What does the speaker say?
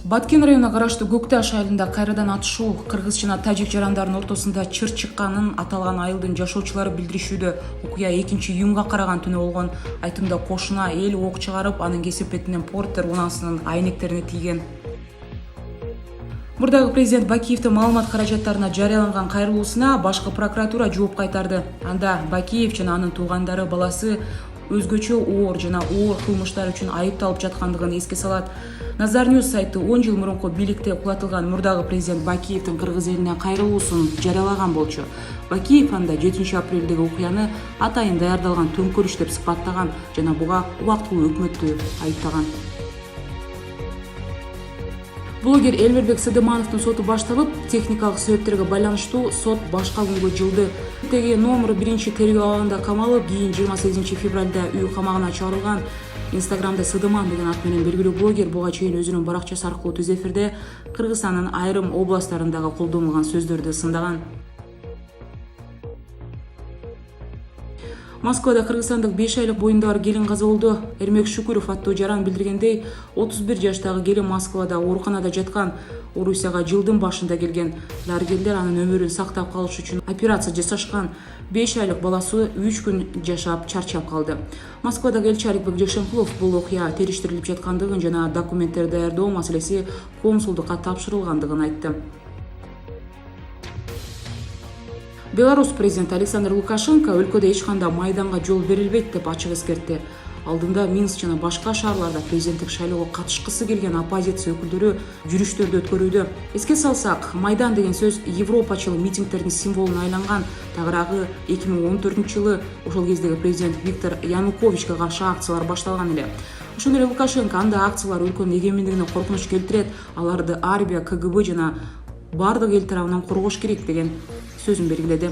Баткен районуна караштуу Көк Таш айылында кайрадан атышуу кыргыз жана тажик жарандардын ортосунда чыр чыкканын аталган айылдын жашоочулары билдиришүүдө. Окуя 2-июнга караган түнү болгон. Айтымда кошуна эл ок чыгарып, анын кесепетинен Портер унаасынын айнектерине тийген. Мурдагы президент Бакиевдин маалымат каражаттарына жарыяланган кайрылуусуна башкы прокуратура жооп кайтарды. Анда Бакиев жана анын туугандары баласы өзгөчө оор жана оор кылмыштар үчүн айыпталып жаткандыгын эске салат. Nazar News сайты 10 жыл мурунку бийликте кулатылган мурдагы президент Бакиевдин кыргыз элине кайрылуусун жарыялаган болчу. Бакиев анда 7 апрелдеги окуяны атайын даярдалган төңкөрүш деп сыпаттаган жана буга убактылуу өкмөттү айыптаган. Блогер Элвербек Сыдымановдун соту башталып, техникалык себептерге байланыштуу сот башка күнгө жылды. Теги номер 1 тергөө абагында камалып, кийин 28 февралда үй камагына чыгарылган. Инстаграмда Сыдыман деген ат менен белгилүү блогер буга чейин өзүнүн баракчасы аркылуу түз эфирде Кыргызстандын айрым областтарындагы колдонулган сөздөрдү сындаган. Москвада кыргызстандык 5 айлык боюнда бар келин каза болду. Эрмек Шүкүров аттуу жаран билдиргендей, 31 жаштагы келин Москвада ооруканада жаткан. Орусияга жылдын башында келген. Дарыгерлер анын өмүрүн сактап калыш үчүн операция жасашкан. 5 айлык баласы 3 күн жашап чарчап калды. Москвадагы элчи Аликбек Жекшенкулов бул окуя териштирилип жаткандыгын жана документтер даярдоо маселеси консулдукка тапшырылгандыгын айтты. Беларусь президенти Александр Лукашенко өлкөдө эч кандай майданга жол берилбейт деп ачык эскертти. Алдында Минск жана башка шаарларда президенттик шайлоого катышкысы келген оппозиция өкүлдөрү жүрүштөрдү өткөрүүдө. Эске салсак, майдан деген сөз европачыл митингдердин символуна айланган. Тагыраагы 2014-жылы ошол кездеги президент Виктор Януковичке каршы акциялар башталган эле. Ошондой эле Лукашенко анда акциялар өлкөнүн эгемендигине коркунуч келтирет, аларды армия, КГБ жана бардык эл тарабынан коргош керек деген сөзүн белгиледи.